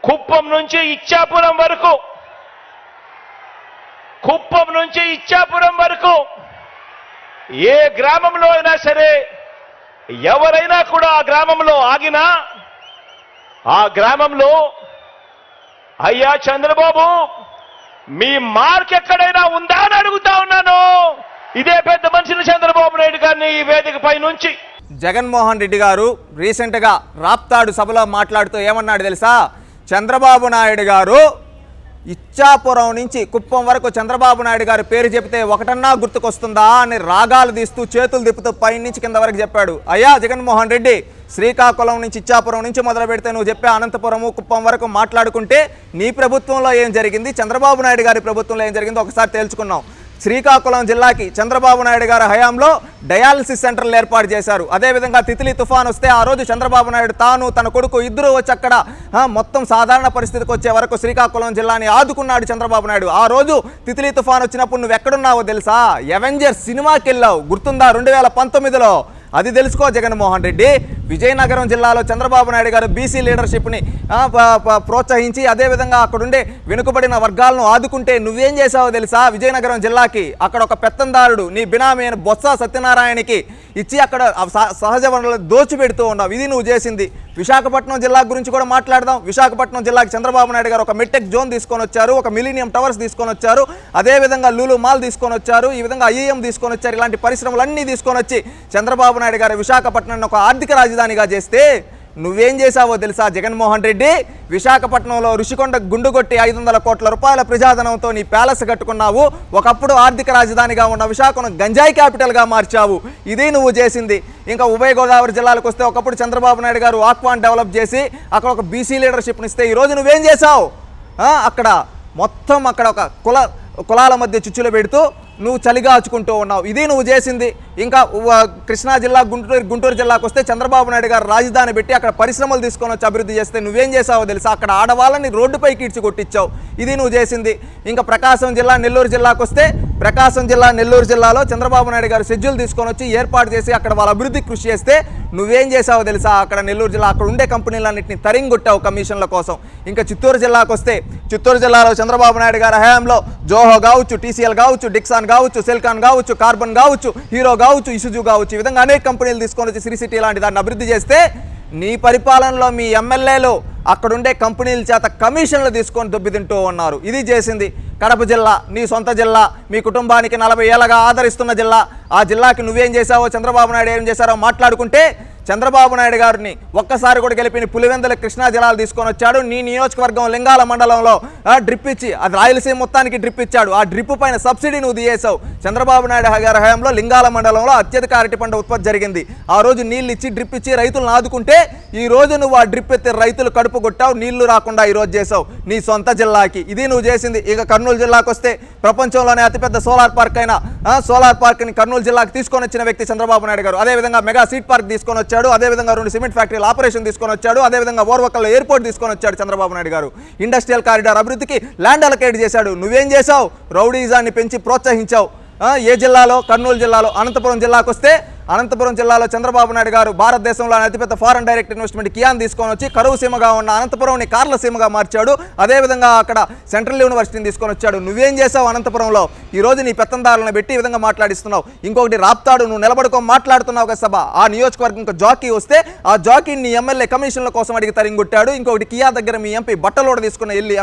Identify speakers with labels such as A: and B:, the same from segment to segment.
A: కుప్పం నుంచి ఇచ్చాపురం వరకు, కుప్పం నుంచి ఇచ్చాపురం వరకు ఏ గ్రామంలో అయినా సరే ఎవరైనా కూడా ఆ గ్రామంలో ఆగినా ఆ గ్రామంలో అయ్యా చంద్రబాబు మీ మార్క్ ఎక్కడైనా ఉందా అని అడుగుతా ఉన్నాను. ఇదే పెద్ద మనిషిని చంద్రబాబు నాయుడు గారిని ఈ వేదికపై నుంచి.
B: జగన్మోహన్ రెడ్డి గారు రీసెంట్గా రాప్తాడు సభలో మాట్లాడుతూ ఏమన్నాడు తెలుసా? చంద్రబాబు నాయుడు గారు ఇచ్చాపురం నుంచి కుప్పం వరకు చంద్రబాబు నాయుడు గారి పేరు చెబితే ఒకటన్నా గుర్తుకొస్తుందా అని రాగాలు తీస్తూ చేతులు తిప్పుతూ పై నుంచి కింద వరకు చెప్పాడు. అయ్యా జగన్మోహన్ రెడ్డి, శ్రీకాకుళం నుంచి ఇచ్చాపురం నుంచి మొదలు పెడితే నువ్వు చెప్పే అనంతపురము కుప్పం వరకు మాట్లాడుకుంటే నీ ప్రభుత్వంలో ఏం జరిగింది, చంద్రబాబు నాయుడు గారి ప్రభుత్వంలో ఏం జరిగిందో ఒకసారి తేల్చుకున్నాం. శ్రీకాకుళం జిల్లాకి చంద్రబాబు నాయుడు గారి హయాంలో డయాలసిస్ సెంటర్లు ఏర్పాటు చేశారు. అదేవిధంగా తితిలి తుఫాన్ వస్తే ఆ రోజు చంద్రబాబు నాయుడు తాను తన కొడుకు ఇద్దరు వచ్చి అక్కడ మొత్తం సాధారణ పరిస్థితికి వచ్చే వరకు శ్రీకాకుళం జిల్లాని ఆదుకున్నాడు చంద్రబాబు నాయుడు. ఆ రోజు తితిలి తుఫాన్ వచ్చినప్పుడు నువ్వు ఎక్కడున్నావో తెలుసా? అవెంజర్స్ సినిమాకి వెళ్ళావు, గుర్తుందా? 2019లో. అది తెలుసుకో జగన్మోహన్ రెడ్డి. విజయనగరం జిల్లాలో చంద్రబాబు నాయుడు గారు బీసీ లీడర్షిప్ని ప్రోత్సహించి అదేవిధంగా అక్కడుండే వెనుకబడిన వర్గాలను ఆదుకుంటే నువ్వేం చేసావో తెలుసా? విజయనగరం జిల్లాకి అక్కడ ఒక పెత్తందారుడు నీ బినామీ అయిన బొత్స సత్యనారాయణకి ఇచ్చి అక్కడ సహజ వనరులు దోచిపెడుతూ ఉన్నావు. ఇది నువ్వు చేసింది. విశాఖపట్నం జిల్లా గురించి కూడా మాట్లాడదాం. విశాఖపట్నం జిల్లాకి చంద్రబాబు నాయుడు గారు ఒక మెట్టెక్ జోన్ తీసుకొని వచ్చారు, ఒక మిలీనియం టవర్స్ తీసుకొని వచ్చారు, అదేవిధంగా లూలు మాల్ తీసుకొని వచ్చారు, ఈ విధంగా ఐఏఎం తీసుకొని వచ్చారు. ఇలాంటి పరిశ్రమలన్నీ తీసుకొని వచ్చి చంద్రబాబు నాయుడు గారు విశాఖపట్నాన్ని ఒక ఆర్థిక రాజధానిగా చేస్తే నువ్వేం చేశావో తెలుసా జగన్మోహన్ రెడ్డి? విశాఖపట్నంలో ఋషికొండ గుండు కొట్టి 500 కోట్ల రూపాయల ప్రజాధనంతో నీ ప్యాలెస్ కట్టుకున్నావు. ఒకప్పుడు ఆర్థిక రాజధానిగా ఉన్న విశాఖను గంజాయి క్యాపిటల్గా మార్చావు. ఇది నువ్వు చేసింది. ఇంకా ఉభయ గోదావరి జిల్లాలకు వస్తే ఒకప్పుడు చంద్రబాబు నాయుడు గారు ఆక్వాన్ డెవలప్ చేసి అక్కడ ఒక బీసీ లీడర్షిప్ని ఇస్తే ఈరోజు నువ్వేం చేశావు? అక్కడ మొత్తం అక్కడ ఒక కులాల మధ్య చిచ్చులు పెడుతూ నువ్వు చలిగాచుకుంటూ ఉన్నావు. ఇది నువ్వు చేసింది. ఇంకా కృష్ణా జిల్లా గుంటూరు జిల్లాకు వస్తే చంద్రబాబు నాయుడు గారు రాజధాని పెట్టి అక్కడ పరిశ్రమలు తీసుకొని వచ్చి అభివృద్ధి చేస్తే నువ్వేం చేసావో తెలుసా? అక్కడ ఆడవాళ్ళని రోడ్డుపైకి ఈడ్చి కొట్టించావు. ఇది నువ్వు చేసింది. ఇంకా ప్రకాశం జిల్లా నెల్లూరు జిల్లాకు వస్తే ప్రకాశం జిల్లా నెల్లూరు జిల్లాలో చంద్రబాబు నాయుడు గారు షెడ్యూల్ తీసుకొని వచ్చి ఏర్పాటు చేసి అక్కడ వాళ్ళ అభివృద్ధికి కృషి చేస్తే నువ్వేం చేసావో తెలుసా? అక్కడ నెల్లూరు జిల్లా అక్కడ ఉండే కంపెనీలన్నింటినీ తరింగొట్టావు కమిషన్ల కోసం. ఇంకా చిత్తూరు జిల్లాకు వస్తే చిత్తూరు జిల్లాలో చంద్రబాబు నాయుడు గారి హయాంలో జోహో కావచ్చు, టీసీఎల్ కావచ్చు, డిక్సాన్ కావచ్చు, సెల్కాన్ కావచ్చు, కార్బన్ కావచ్చు, హీరో కావచ్చు, ఇసుజు కావచ్చు, ఈ విధంగా అనేక కంపెనీలు తీసుకొని వచ్చి సిరి సిటీ లాంటి దాన్ని అభివృద్ధి చేస్తే నీ పరిపాలనలో మీ ఎమ్మెల్యేలు అక్కడుండే కంపెనీల చేత కమిషన్లు తీసుకొని దొబ్బితింటూ ఉన్నారు. ఇది చేసింది. కడప జిల్లా నీ సొంత జిల్లా, మీ కుటుంబానికి 40 ఏళ్ళగా ఆదరిస్తున్న జిల్లా. ఆ జిల్లాకి నువ్వేం చేశావో, చంద్రబాబు నాయుడు ఏం చేశారో మాట్లాడుకుంటే చంద్రబాబు నాయుడు గారిని ఒక్కసారి కూడా గెలిపిన పులివెందుల కృష్ణా జిల్లాలు తీసుకొని వచ్చాడు. నీ నియోజకవర్గం లింగాల మండలంలో డ్రిప్ ఇచ్చి అది రాయలసీమ మొత్తానికి డ్రిప్ ఇచ్చాడు. ఆ డ్రిప్ పైన సబ్సిడీ నువ్వు తీయేసావు. చంద్రబాబు నాయుడు గారి హయాంలో లింగాల మండలంలో అత్యధిక అరటి పంట ఉత్పత్తి జరిగింది. ఆ రోజు నీళ్ళు ఇచ్చి డ్రిప్ ఇచ్చి రైతులను ఆదుకుంటే ఈ రోజు నువ్వు ఆ డ్రిప్ ఎత్తి రైతులు కడుపు కొట్టావు, నీళ్లు రాకుండా ఈ రోజు చేసావు నీ సొంత జిల్లాకి. ఇది నువ్వు చేసింది. ఇక కర్నూలు జిల్లాకు వస్తే ప్రపంచంలోనే అతిపెద్ద సోలార్ పార్క్ అయిన సోలార్ పార్క్ని కర్నూలు జిల్లాకి తీసుకొని వచ్చిన వ్యక్తి చంద్రబాబు నాయుడు గారు. అదేవిధంగా మెగా సీడ్ పార్క్ తీసుకొని వచ్చాడు, అదేవిధంగా 2 సిమెంట్ ఫ్యాక్టరీల ఆపరేషన్ తీసుకొని వచ్చాడు, అదేవిధంగా ఓర్వకల్లో ఎయిర్పోర్ట్ తీసుకొని వచ్చాడు చంద్రబాబు నాయుడు గారు. ఇండస్ట్రియల్ కారిడార్ అభివృద్ధికి ల్యాండ్ అలొకేట్ చేశాడు. నువ్వేం చేశావు? రౌడీజాన్ని పెంచి ప్రోత్సహించావు. ఏ జిల్లాలో? కర్నూలు జిల్లాలో. అనంతపురం జిల్లాకు వస్తే అనంతపురం జిల్లాలో చంద్రబాబు నాయుడు గారు భారతదేశంలోని అతిపెద్ద ఫారెన్ డైరెక్ట్ ఇన్వెస్ట్మెంట్ కియాన్ తీసుకొని వచ్చి కరువు సీమగా ఉన్న అనంతపురంని కార్ల సీమగా మార్చాడు. అదేవిధంగా అక్కడ సెంట్రల్ యూనివర్సిటీని తీసుకొని వచ్చాడు. నువ్వేం చేసావు అనంతపురంలో? ఈ రోజు నీ పెత్తందారులను పెట్టి ఈ విధంగా మాట్లాడిస్తున్నావు. ఇంకొకటి రాప్తాడు నువ్వు నిలబడుకో మాట్లాడుతున్నావు కదా సభ. ఆ నియోజకవర్గం జాకీ వస్తే ఆ జాకీని నీ ఎమ్మెల్యే కమిషన్ల కోసం అడిగి తరింగొట్టాడు. ఇంకొకటి కియా దగ్గర మీ ఎంపీ బట్టలోడ తీసుకుని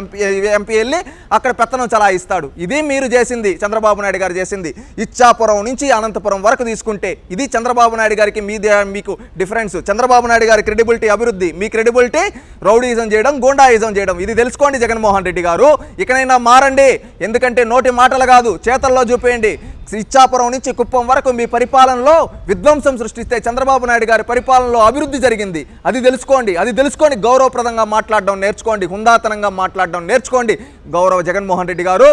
B: ఎంపీ వెళ్ళి అక్కడ పెత్తనం చలాయిస్తాడు. ఇది మీరు చేసింది, చంద్రబాబు నాయుడు గారు చేసింది. ఇచ్చాపురం నుంచి అనంతపురం వరకు తీసుకుంటే ఇది చంద్రబాబు నాయుడు గారికి మీకు డిఫరెన్స్. చంద్రబాబు నాయుడు గారి క్రెడిబిలిటీ అభివృద్ధి, మీ క్రెడిబిలిటీ రౌడీజం చేయడం, గోండాయిజం చేయడం. ఇది తెలుసుకోండి జగన్మోహన్ రెడ్డి గారు. ఇకనైనా మారండి. ఎందుకంటే నోటి మాటలు కాదు, చేతల్లో చూపేయండి. ఇచ్చాపురం నుంచి కుప్పం వరకు మీ పరిపాలనలో విధ్వంసం సృష్టిస్తే చంద్రబాబు నాయుడు గారి పరిపాలనలో అభివృద్ధి జరిగింది. అది తెలుసుకోండి. గౌరవప్రదంగా మాట్లాడడం నేర్చుకోండి, హుందాతనంగా మాట్లాడడం నేర్చుకోండి. గౌరవ జగన్మోహన్ రెడ్డి గారు.